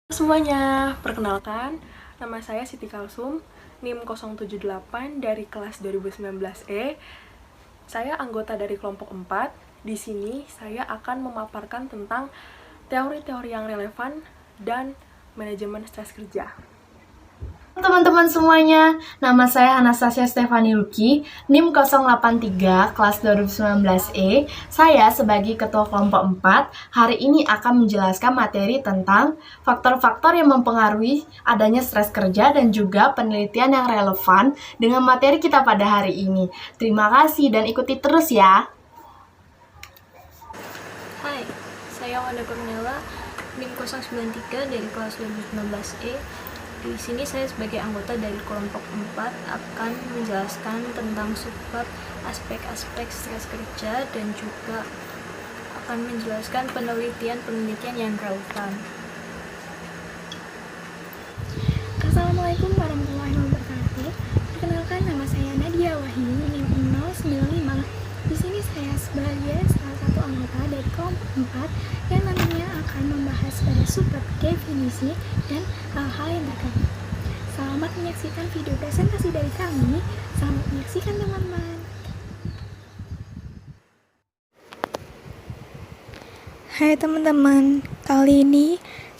Semuanya, perkenalkan, nama saya Siti Kalsum, NIM 078 dari kelas 2019E. Saya anggota dari kelompok 4. Di sini saya akan memaparkan tentang teori-teori yang relevan dan manajemen stres kerja. Teman-teman semuanya, nama saya Anastasia Stefani Luki, NIM 083, kelas 2019E. Saya sebagai Ketua Kelompok 4, hari ini akan menjelaskan materi tentang faktor-faktor yang mempengaruhi adanya stres kerja dan juga penelitian yang relevan dengan materi kita pada hari ini. Terima kasih dan ikuti terus ya. Hai, saya Wanda Cornela, NIM 093 dari kelas 2019E. Di sini saya sebagai anggota dari kelompok 4 akan menjelaskan tentang subbab aspek-aspek stres kerja dan juga akan menjelaskan penelitian yang relevan. Assalamualaikum warahmatullahi wabarakatuh. Perkenalkan, nama saya Nadia Wahyu, NIM 095. Di sini saya sebagai salah satu anggota dari kelompok 4 yang nantinya akan membahas pada subbab definisi dan hal-hal yang terkait. Selamat menyaksikan video presentasi dari kami. Selamat menyaksikan teman-teman. Hai teman-teman, kali ini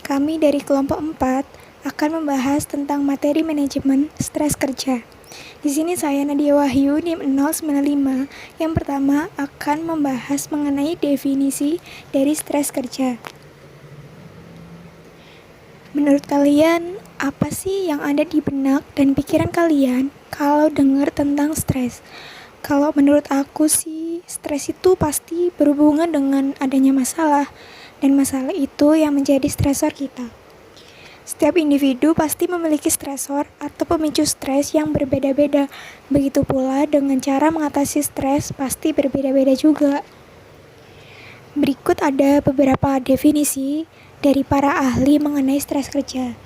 kami dari kelompok 4 akan membahas tentang materi manajemen stres kerja. Di sini saya Nadia Wahyu, NIM 095, yang pertama akan membahas mengenai definisi dari stres kerja. Menurut kalian, apa sih yang ada di benak dan pikiran kalian kalau dengar tentang stres? Kalau menurut aku sih, stres itu pasti berhubungan dengan adanya masalah, dan masalah itu yang menjadi stresor kita. Setiap individu pasti memiliki stresor atau pemicu stres yang berbeda-beda. Begitu pula dengan cara mengatasi stres pasti berbeda-beda juga. Berikut ada beberapa definisi dari para ahli mengenai stres kerja.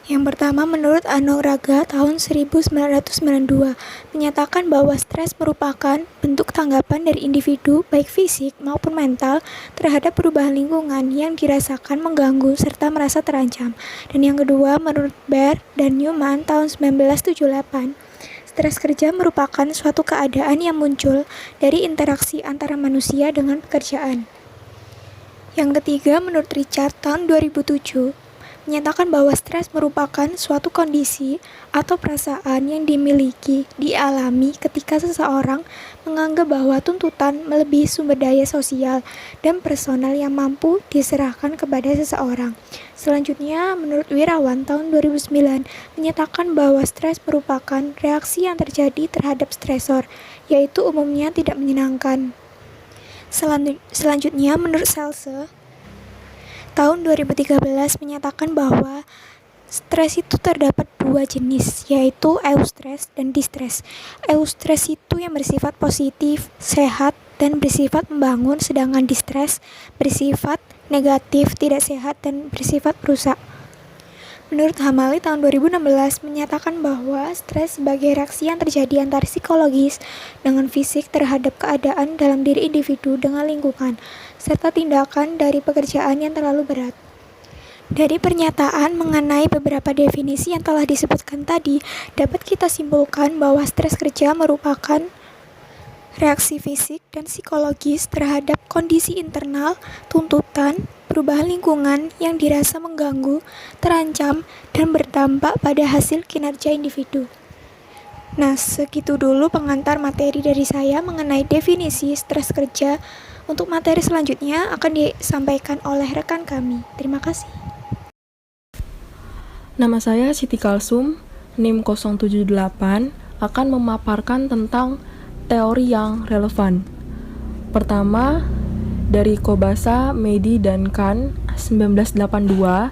Yang pertama, menurut Anugragha tahun 1992, menyatakan bahwa stres merupakan bentuk tanggapan dari individu, baik fisik maupun mental, terhadap perubahan lingkungan yang dirasakan mengganggu serta merasa terancam. Dan yang kedua, menurut Baer dan Newman tahun 1978, stres kerja merupakan suatu keadaan yang muncul dari interaksi antara manusia dengan pekerjaan. Yang ketiga, menurut Richard tahun 2007, menyatakan bahwa stres merupakan suatu kondisi atau perasaan yang dimiliki, dialami ketika seseorang menganggap bahwa tuntutan melebihi sumber daya sosial dan personal yang mampu diserahkan kepada seseorang. Selanjutnya, menurut Wirawan tahun 2009, menyatakan bahwa stres merupakan reaksi yang terjadi terhadap stresor, yaitu umumnya tidak menyenangkan. Selanjutnya, menurut Selse tahun 2013 menyatakan bahwa stres itu terdapat dua jenis, yaitu eustress dan distress. Eustress itu yang bersifat positif, sehat, dan bersifat membangun, sedangkan distress bersifat negatif, tidak sehat, dan bersifat merusak. Menurut Hamali tahun 2016 menyatakan bahwa stres sebagai reaksi yang terjadi antara psikologis dengan fisik terhadap keadaan dalam diri individu dengan lingkungan, serta tindakan dari pekerjaan yang terlalu berat. Dari pernyataan mengenai beberapa definisi yang telah disebutkan tadi, dapat kita simpulkan bahwa stres kerja merupakan reaksi fisik dan psikologis terhadap kondisi internal, tuntutan, perubahan lingkungan yang dirasa mengganggu, terancam, dan berdampak pada hasil kinerja individu. Nah, segitu dulu pengantar materi dari saya mengenai definisi stres kerja. Untuk materi selanjutnya akan disampaikan oleh rekan kami. Terima kasih. Nama saya Siti Kalsum, NIM 078, akan memaparkan tentang teori yang relevan. Pertama, dari Kobasa, Medi, dan Kahn 1982,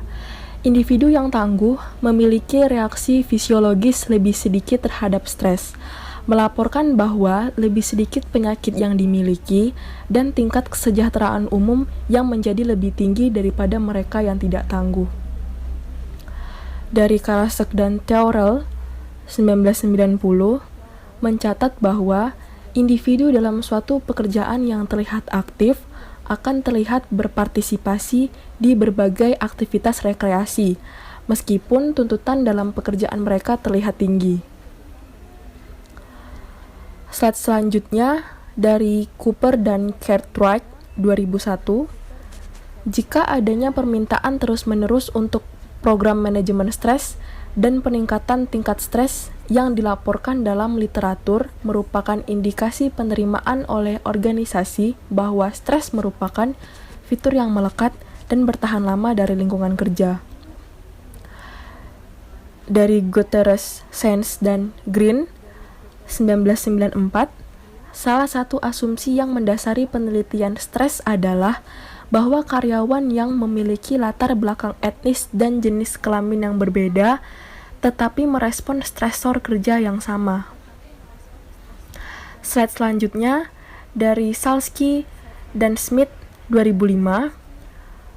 individu yang tangguh memiliki reaksi fisiologis lebih sedikit terhadap stres, melaporkan bahwa lebih sedikit penyakit yang dimiliki dan tingkat kesejahteraan umum yang menjadi lebih tinggi daripada mereka yang tidak tangguh. Dari Karasek dan Theorel 1990 mencatat bahwa individu dalam suatu pekerjaan yang terlihat aktif akan terlihat berpartisipasi di berbagai aktivitas rekreasi, meskipun tuntutan dalam pekerjaan mereka terlihat tinggi. Slide selanjutnya dari Cooper dan Cartwright 2001. Jika adanya permintaan terus-menerus untuk program manajemen stres dan peningkatan tingkat stres yang dilaporkan dalam literatur merupakan indikasi penerimaan oleh organisasi bahwa stres merupakan fitur yang melekat dan bertahan lama dari lingkungan kerja. Dari Guterres, Sands, dan Green 1994, salah satu asumsi yang mendasari penelitian stres adalah bahwa karyawan yang memiliki latar belakang etnis dan jenis kelamin yang berbeda tetapi merespon stresor kerja yang sama. Slide selanjutnya dari Salsky dan Smith 2005.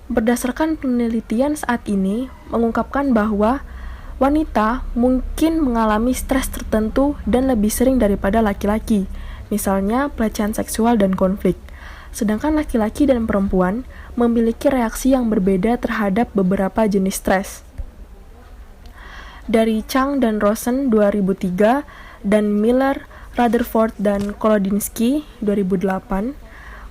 Berdasarkan penelitian saat ini mengungkapkan bahwa wanita mungkin mengalami stres tertentu dan lebih sering daripada laki-laki, misalnya pelecehan seksual dan konflik. Sedangkan laki-laki dan perempuan memiliki reaksi yang berbeda terhadap beberapa jenis stres. Dari Chang dan Rosen 2003 dan Miller, Rutherford, dan Kolodinsky 2008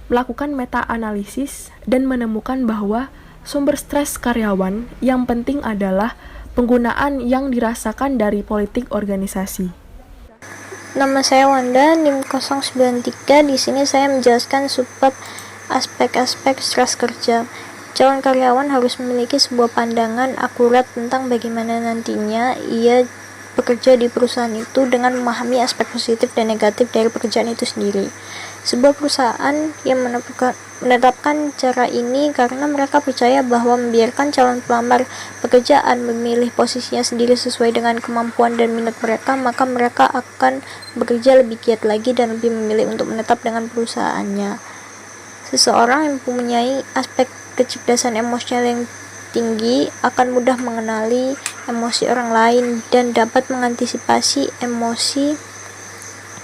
melakukan meta-analisis dan menemukan bahwa sumber stres karyawan yang penting adalah penggunaan yang dirasakan dari politik organisasi. Nama saya Wanda, NIM 093. Di sini saya menjelaskan subbab aspek-aspek stres kerja. Calon karyawan harus memiliki sebuah pandangan akurat tentang bagaimana nantinya ia bekerja di perusahaan itu dengan memahami aspek positif dan negatif dari pekerjaan itu sendiri. Sebuah perusahaan yang menetapkan cara ini karena mereka percaya bahwa membiarkan calon pelamar pekerjaan memilih posisinya sendiri sesuai dengan kemampuan dan minat mereka, maka mereka akan bekerja lebih giat lagi dan lebih memilih untuk menetap dengan perusahaannya. Seseorang yang mempunyai aspek kecerdasan emosional yang tinggi akan mudah mengenali emosi orang lain dan dapat mengantisipasi emosi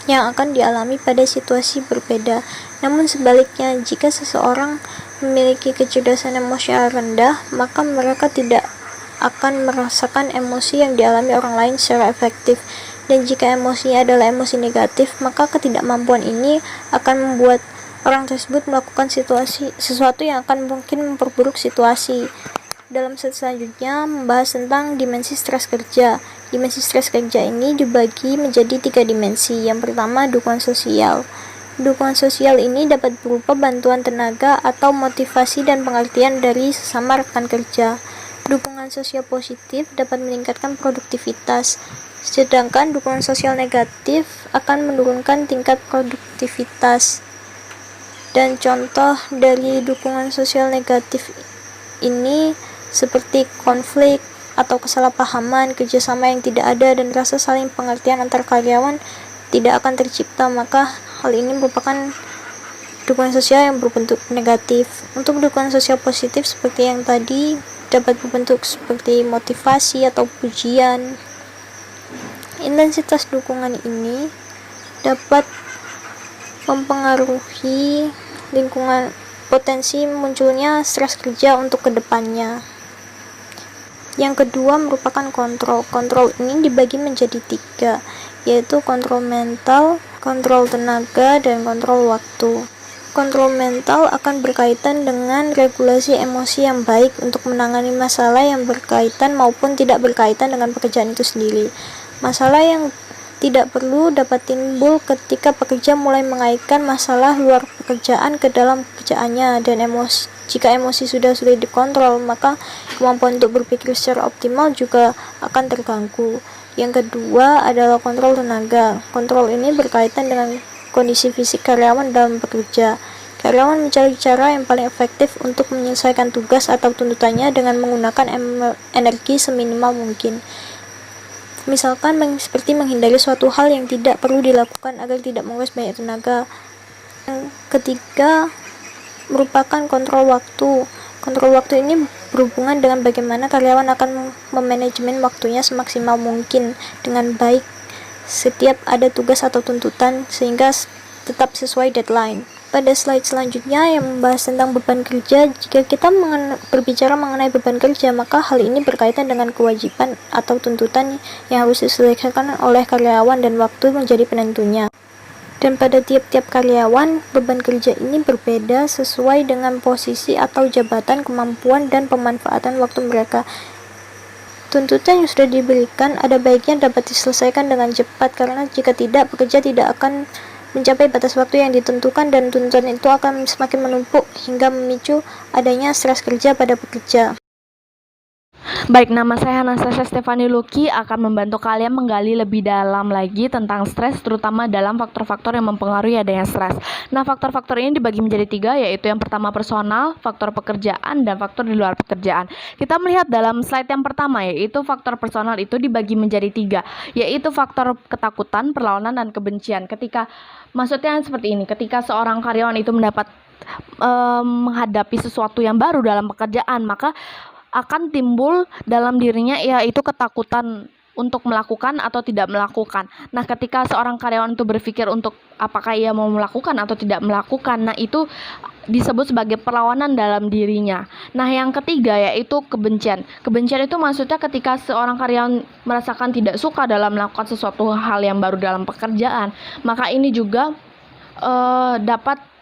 yang akan dialami pada situasi berbeda. Namun sebaliknya, jika seseorang memiliki kecerdasan emosional rendah, maka mereka tidak akan merasakan emosi yang dialami orang lain secara efektif. Dan jika emosinya adalah emosi negatif, maka ketidakmampuan ini akan membuat orang tersebut melakukan sesuatu yang akan mungkin memperburuk situasi. Dalam slide selanjutnya membahas tentang dimensi stres kerja. Dimensi stres kerja ini dibagi menjadi 3 dimensi. Yang pertama, dukungan sosial. Dukungan sosial ini dapat berupa bantuan tenaga atau motivasi dan pengertian dari sesama rekan kerja. Dukungan sosial positif dapat meningkatkan produktivitas, sedangkan dukungan sosial negatif akan menurunkan tingkat produktivitas. Dan contoh dari dukungan sosial negatif ini seperti konflik atau kesalahpahaman, kerjasama yang tidak ada, dan rasa saling pengertian antar karyawan tidak akan tercipta. Maka hal ini merupakan dukungan sosial yang berbentuk negatif. Untuk dukungan sosial positif seperti yang tadi dapat berbentuk seperti motivasi atau pujian. Intensitas dukungan ini dapat mempengaruhi lingkungan potensi munculnya stres kerja untuk kedepannya. Yang kedua merupakan kontrol. Kontrol ini dibagi menjadi 3, yaitu kontrol mental, kontrol tenaga, dan kontrol waktu. Kontrol mental akan berkaitan dengan regulasi emosi yang baik untuk menangani masalah yang berkaitan maupun tidak berkaitan dengan pekerjaan itu sendiri. Masalah yang tidak perlu dapat timbul ketika pekerja mulai mengaitkan masalah luar pekerjaan ke dalam pekerjaannya, dan jika emosi sudah sulit dikontrol, maka kemampuan untuk berpikir secara optimal juga akan terganggu. Yang kedua adalah kontrol tenaga. Kontrol ini berkaitan dengan kondisi fisik karyawan dalam bekerja. Karyawan mencari cara yang paling efektif untuk menyelesaikan tugas atau tuntutannya dengan menggunakan energi seminimal mungkin. Misalkan seperti menghindari suatu hal yang tidak perlu dilakukan agar tidak menguras banyak tenaga. Yang ketiga merupakan kontrol waktu. Kontrol waktu ini berhubungan dengan bagaimana karyawan akan memanajemen waktunya semaksimal mungkin dengan baik setiap ada tugas atau tuntutan sehingga tetap sesuai deadline. pada slide selanjutnya yang membahas tentang beban kerja. Jika kita berbicara mengenai beban kerja, maka hal ini berkaitan dengan kewajiban atau tuntutan yang harus diselesaikan oleh karyawan dan waktu menjadi penentunya. Dan pada tiap-tiap karyawan, beban kerja ini berbeda sesuai dengan posisi atau jabatan, kemampuan, dan pemanfaatan waktu mereka. Tuntutan yang sudah diberikan ada baiknya dapat diselesaikan dengan cepat, karena jika tidak, pekerja tidak akan mencapai batas waktu yang ditentukan dan tuntutan itu akan semakin menumpuk hingga memicu adanya stres kerja pada pekerja. Baik, nama saya Anastasia Stefani Luki akan membantu kalian menggali lebih dalam lagi tentang stres, terutama dalam faktor-faktor yang mempengaruhi adanya stres. Nah, faktor-faktor ini dibagi menjadi 3, yaitu yang pertama personal, faktor pekerjaan, dan faktor di luar pekerjaan. Kita melihat dalam slide yang pertama, yaitu faktor personal itu dibagi menjadi 3, yaitu faktor ketakutan, perlawanan, dan kebencian. Maksudnya seperti ini, ketika seorang karyawan itu menghadapi sesuatu yang baru dalam pekerjaan, maka akan timbul dalam dirinya yaitu ketakutan untuk melakukan atau tidak melakukan. Nah, ketika seorang karyawan itu berpikir untuk apakah ia mau melakukan atau tidak melakukan, nah itu disebut sebagai perlawanan dalam dirinya. Nah, yang ketiga yaitu kebencian. Kebencian itu maksudnya ketika seorang karyawan merasakan tidak suka dalam melakukan sesuatu hal yang baru dalam pekerjaan, maka ini juga dapat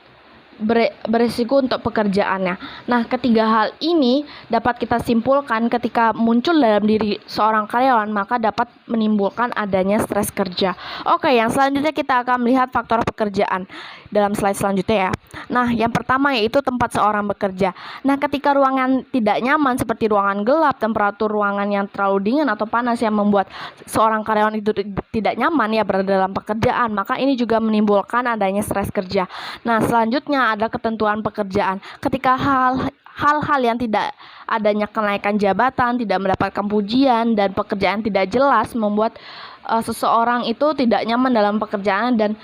beresiko untuk pekerjaannya. Nah, ketiga hal ini dapat kita simpulkan ketika muncul dalam diri seorang karyawan, maka dapat menimbulkan adanya stres kerja. Oke, yang selanjutnya kita akan melihat faktor pekerjaan dalam slide selanjutnya ya. Nah, yang pertama yaitu tempat seorang bekerja. Nah, ketika ruangan tidak nyaman seperti ruangan gelap, temperatur ruangan yang terlalu dingin atau panas yang membuat seorang karyawan itu tidak nyaman ya berada dalam pekerjaan, maka ini juga menimbulkan adanya stres kerja. Nah, selanjutnya ada ketentuan pekerjaan. Ketika hal-hal yang tidak adanya kenaikan jabatan, tidak mendapatkan pujian, dan pekerjaan tidak jelas membuat seseorang itu tidak nyaman dalam pekerjaan dan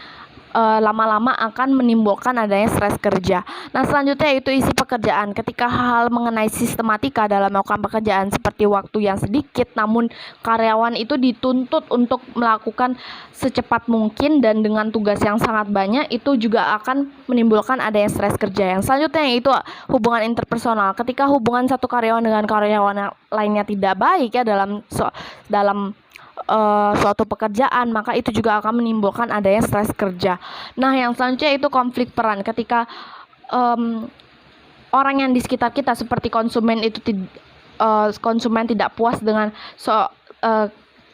lama-lama akan menimbulkan adanya stres kerja. Nah, selanjutnya yaitu isi pekerjaan. Ketika hal mengenai sistematika dalam melakukan pekerjaan seperti waktu yang sedikit, namun karyawan itu dituntut untuk melakukan secepat mungkin dan dengan tugas yang sangat banyak, itu juga akan menimbulkan adanya stres kerja. Yang selanjutnya yaitu hubungan interpersonal. Ketika hubungan satu karyawan dengan karyawan lainnya tidak baik ya dalam suatu pekerjaan, maka itu juga akan menimbulkan adanya stres kerja. Nah, yang selanjutnya itu konflik peran. Ketika orang yang di sekitar kita seperti konsumen tidak puas dengan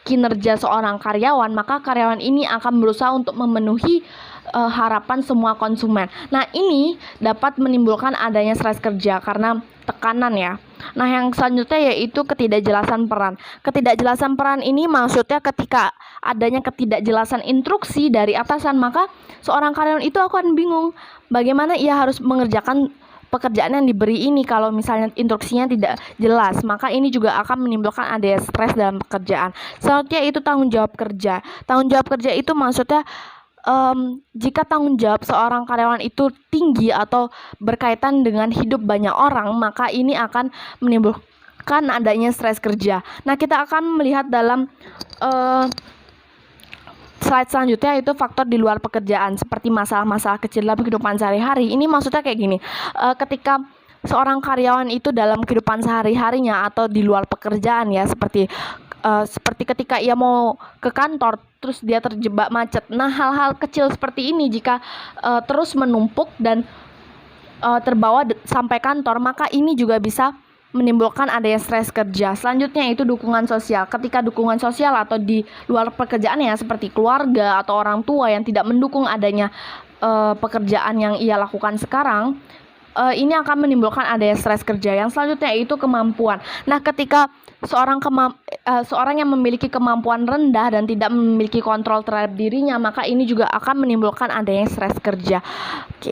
kinerja seorang karyawan, maka karyawan ini akan berusaha untuk memenuhi harapan semua konsumen. Nah, ini dapat menimbulkan adanya stres kerja karena tekanan ya. Nah, yang selanjutnya yaitu ketidakjelasan peran. Ketidakjelasan peran ini maksudnya ketika adanya ketidakjelasan instruksi dari atasan, maka seorang karyawan itu akan bingung bagaimana ia harus mengerjakan pekerjaan yang diberi ini kalau misalnya instruksinya tidak jelas, maka ini juga akan menimbulkan adanya stres dalam pekerjaan. Selanjutnya itu tanggung jawab kerja. Tanggung jawab kerja itu maksudnya jika tanggung jawab seorang karyawan itu tinggi atau berkaitan dengan hidup banyak orang, maka ini akan menimbulkan adanya stres kerja. Nah, kita akan melihat dalam slide selanjutnya itu faktor di luar pekerjaan seperti masalah-masalah kecil dalam kehidupan sehari-hari. Ini maksudnya kayak gini, ketika seorang karyawan itu dalam kehidupan sehari-harinya atau di luar pekerjaan ya, seperti ketika ia mau ke kantor terus dia terjebak macet. Nah, hal-hal kecil seperti ini jika terus menumpuk dan terbawa sampai kantor, maka ini juga bisa menimbulkan adanya stres kerja. Selanjutnya itu dukungan sosial. Ketika dukungan sosial atau di luar pekerjaan ya seperti keluarga atau orang tua yang tidak mendukung adanya pekerjaan yang ia lakukan sekarang, ini akan menimbulkan adanya stres kerja. Yang selanjutnya itu kemampuan. Nah, ketika seorang yang memiliki kemampuan rendah dan tidak memiliki kontrol terhadap dirinya, maka ini juga akan menimbulkan adanya stres kerja. Oke.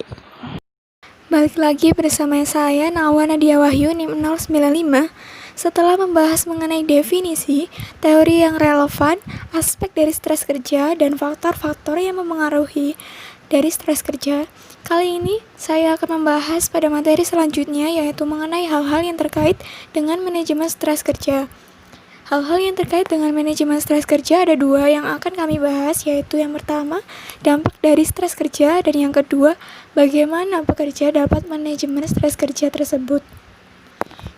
Balik lagi bersama saya Nawa Nadia Wahyu NIM 095. Setelah membahas mengenai definisi, teori yang relevan, aspek dari stres kerja, dan faktor-faktor yang mempengaruhi dari stres kerja, kali ini saya akan membahas pada materi selanjutnya, yaitu mengenai hal-hal yang terkait dengan manajemen stres kerja. Hal-hal yang terkait dengan manajemen stres kerja ada dua yang akan kami bahas, yaitu yang pertama, dampak dari stres kerja, dan yang kedua, bagaimana pekerja dapat manajemen stres kerja tersebut.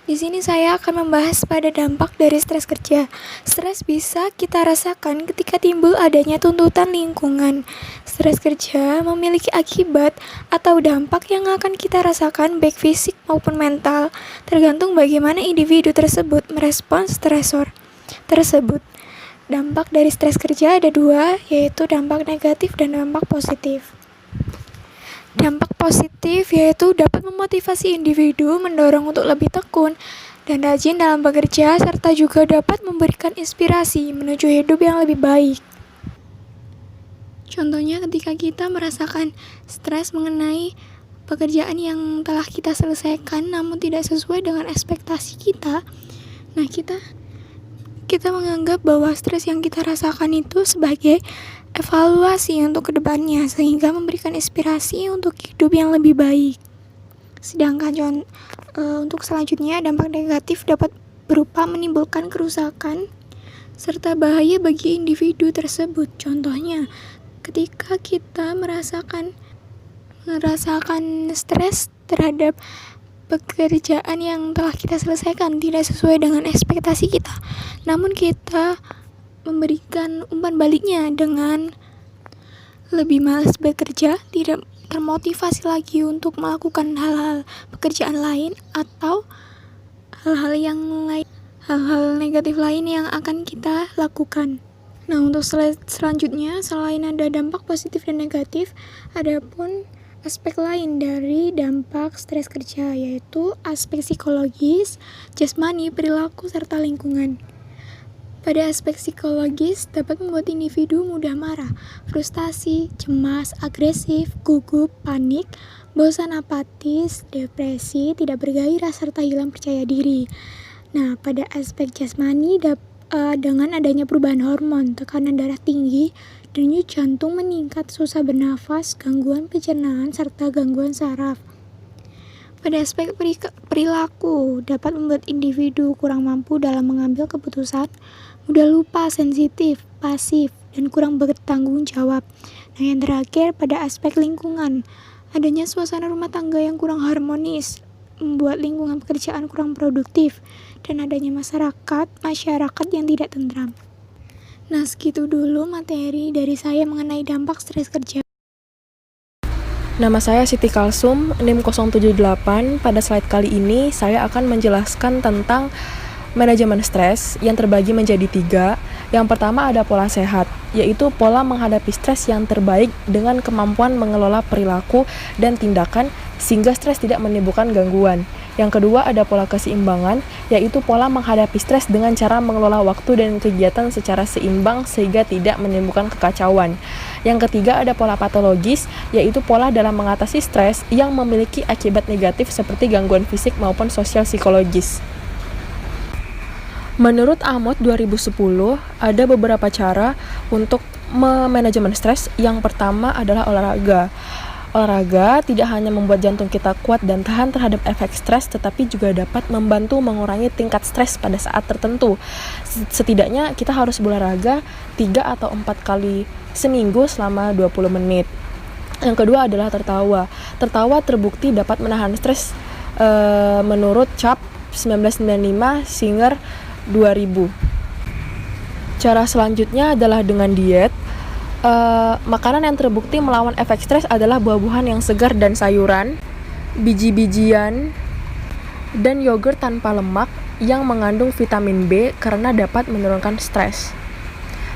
Di sini saya akan membahas pada dampak dari stres kerja. Stres bisa kita rasakan ketika timbul adanya tuntutan lingkungan. Stres kerja memiliki akibat atau dampak yang akan kita rasakan baik fisik maupun mental, tergantung bagaimana individu tersebut merespons stresor tersebut. Dampak dari stres kerja ada dua, yaitu dampak negatif dan dampak positif. Dampak positif yaitu dapat memotivasi individu mendorong untuk lebih tekun dan rajin dalam bekerja, serta juga dapat memberikan inspirasi menuju hidup yang lebih baik. Contohnya ketika kita merasakan stres mengenai pekerjaan yang telah kita selesaikan namun tidak sesuai dengan ekspektasi kita, nah kita menganggap bahwa stres yang kita rasakan itu sebagai evaluasi untuk kedepannya, sehingga memberikan inspirasi untuk hidup yang lebih baik. Sedangkan untuk selanjutnya, dampak negatif dapat berupa menimbulkan kerusakan serta bahaya bagi individu tersebut. Contohnya, ketika kita merasakan stres terhadap pekerjaan yang telah kita selesaikan tidak sesuai dengan ekspektasi kita, namun kita memberikan umpan baliknya dengan lebih malas bekerja, tidak termotivasi lagi untuk melakukan hal-hal pekerjaan lain atau hal-hal negatif lain yang akan kita lakukan. Nah, untuk selanjutnya, selain ada dampak positif dan negatif, ada pun aspek lain dari dampak stres kerja, yaitu aspek psikologis, jasmani, perilaku, serta lingkungan. Pada aspek psikologis, dapat membuat individu mudah marah, frustasi, cemas, agresif, gugup, panik, bosan, apatis, depresi, tidak bergairah, serta hilang percaya diri. Nah, pada aspek jasmani, dengan adanya perubahan hormon, tekanan darah tinggi, denyut jantung meningkat, susah bernafas, gangguan pencernaan, serta gangguan saraf. Pada aspek perilaku, dapat membuat individu kurang mampu dalam mengambil keputusan, mudah lupa, sensitif, pasif, dan kurang bertanggung jawab. Nah, yang terakhir, pada aspek lingkungan, adanya suasana rumah tangga yang kurang harmonis, membuat lingkungan pekerjaan kurang produktif, dan adanya masyarakat yang tidak tentram. Nah, segitu dulu materi dari saya mengenai dampak stres kerja. Nama saya Siti Kalsum, NIM 078. Pada slide kali ini, saya akan menjelaskan tentang manajemen stres yang terbagi menjadi 3. Yang pertama ada pola sehat, yaitu pola menghadapi stres yang terbaik dengan kemampuan mengelola perilaku dan tindakan sehingga stres tidak menimbulkan gangguan. Yang kedua ada pola keseimbangan, yaitu pola menghadapi stres dengan cara mengelola waktu dan kegiatan secara seimbang sehingga tidak menimbulkan kekacauan. Yang ketiga ada pola patologis, yaitu pola dalam mengatasi stres yang memiliki akibat negatif seperti gangguan fisik maupun sosial psikologis. Menurut Amot 2010, ada beberapa cara untuk manajemen stres. Yang pertama adalah olahraga. Olahraga tidak hanya membuat jantung kita kuat dan tahan terhadap efek stres, tetapi juga dapat membantu mengurangi tingkat stres pada saat tertentu. Setidaknya kita harus berolahraga 3 atau 4 kali seminggu selama 20 menit. Yang kedua adalah tertawa. Tertawa terbukti dapat menahan stres menurut CAP 1995 Singer 2000. Cara selanjutnya adalah dengan diet. Makanan yang terbukti melawan efek stres adalah buah-buahan yang segar dan sayuran, biji-bijian, dan yogurt tanpa lemak yang mengandung vitamin B karena dapat menurunkan stres.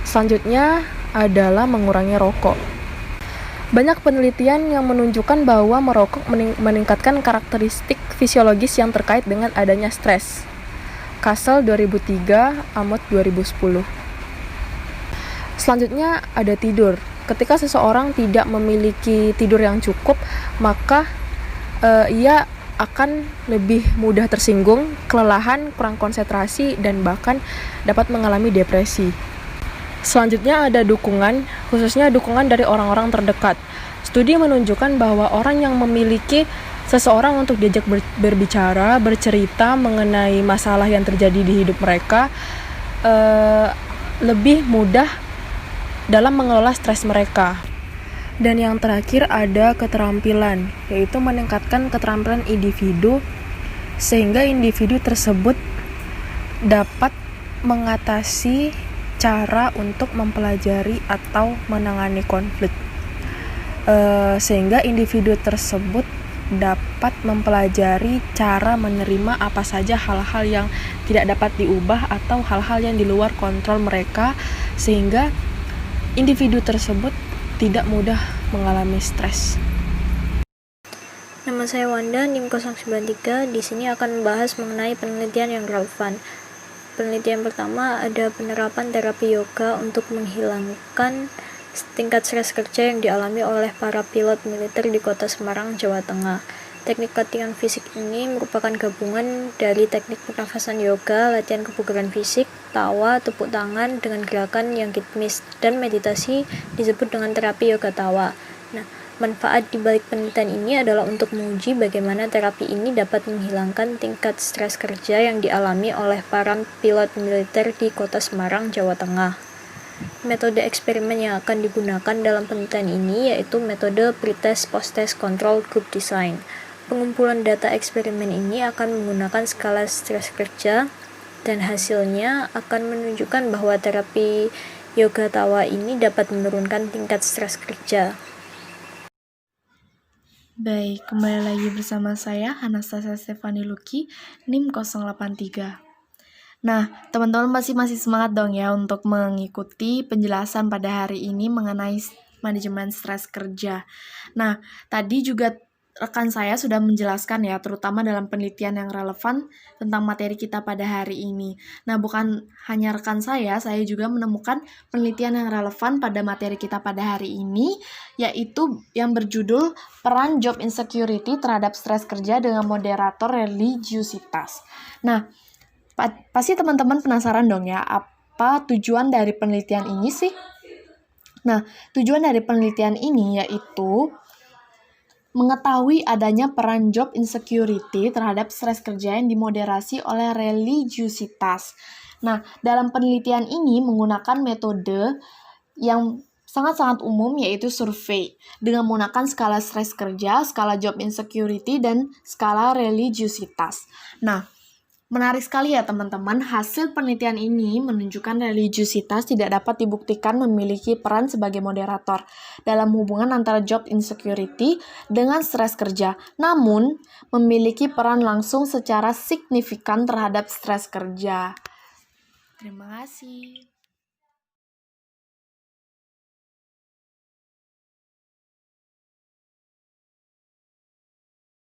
Selanjutnya adalah mengurangi rokok. Banyak penelitian yang menunjukkan bahwa merokok meningkatkan karakteristik fisiologis yang terkait dengan adanya stres. Castle 2003, Amot 2010. Selanjutnya ada tidur. Ketika seseorang tidak memiliki tidur yang cukup, maka ia akan lebih mudah tersinggung, kelelahan, kurang konsentrasi, dan bahkan dapat mengalami depresi. Selanjutnya ada dukungan, khususnya dukungan dari orang-orang terdekat. Studi menunjukkan bahwa orang yang memiliki seseorang untuk diajak berbicara, bercerita mengenai masalah yang terjadi di hidup mereka, lebih mudah dalam mengelola stres mereka. Dan yang terakhir ada keterampilan, yaitu meningkatkan keterampilan individu sehingga individu tersebut dapat mengatasi cara untuk mempelajari atau menangani konflik. Sehingga individu tersebut dapat mempelajari cara menerima apa saja hal-hal yang tidak dapat diubah atau hal-hal yang di luar kontrol mereka, sehingga individu tersebut tidak mudah mengalami stres. Nama saya Wanda, NIM 093. Di sini akan membahas mengenai penelitian yang relevan. Penelitian pertama ada penerapan terapi yoga untuk menghilangkan tingkat stres kerja yang dialami oleh para pilot militer di Kota Semarang, Jawa Tengah. Teknik latihan fisik ini merupakan gabungan dari teknik pernafasan yoga, latihan kebugaran fisik, tawa, tepuk tangan dengan gerakan yang ritmis, dan meditasi disebut dengan terapi yoga tawa. Nah, manfaat di balik penelitian ini adalah untuk menguji bagaimana terapi ini dapat menghilangkan tingkat stres kerja yang dialami oleh para pilot militer di Kota Semarang, Jawa Tengah. Metode eksperimen yang akan digunakan dalam penelitian ini yaitu metode pretest post-test control group design. Pengumpulan data eksperimen ini akan menggunakan skala stres kerja dan hasilnya akan menunjukkan bahwa terapi yoga tawa ini dapat menurunkan tingkat stres kerja. Baik, kembali lagi bersama saya Anastasia Stefani Luki, NIM 083. Nah, teman-teman masih semangat dong ya untuk mengikuti penjelasan pada hari ini mengenai manajemen stres kerja. Nah, tadi juga rekan saya sudah menjelaskan ya, terutama dalam penelitian yang relevan tentang materi kita pada hari ini. Nah, bukan hanya rekan saya juga menemukan penelitian yang relevan pada materi kita pada hari ini, yaitu yang berjudul Peran Job Insecurity terhadap Stres Kerja dengan Moderator Religiusitas. Nah, pasti teman-teman penasaran dong ya, apa tujuan dari penelitian ini sih? Nah, tujuan dari penelitian ini yaitu mengetahui adanya peran job insecurity terhadap stres kerja yang dimoderasi oleh religiusitas. Nah, dalam penelitian ini menggunakan metode yang sangat-sangat umum yaitu survei dengan menggunakan skala stres kerja, skala job insecurity, dan skala religiusitas. Nah, menarik sekali ya teman-teman, hasil penelitian ini menunjukkan religiusitas tidak dapat dibuktikan memiliki peran sebagai moderator dalam hubungan antara job insecurity dengan stres kerja, namun memiliki peran langsung secara signifikan terhadap stres kerja. Terima kasih.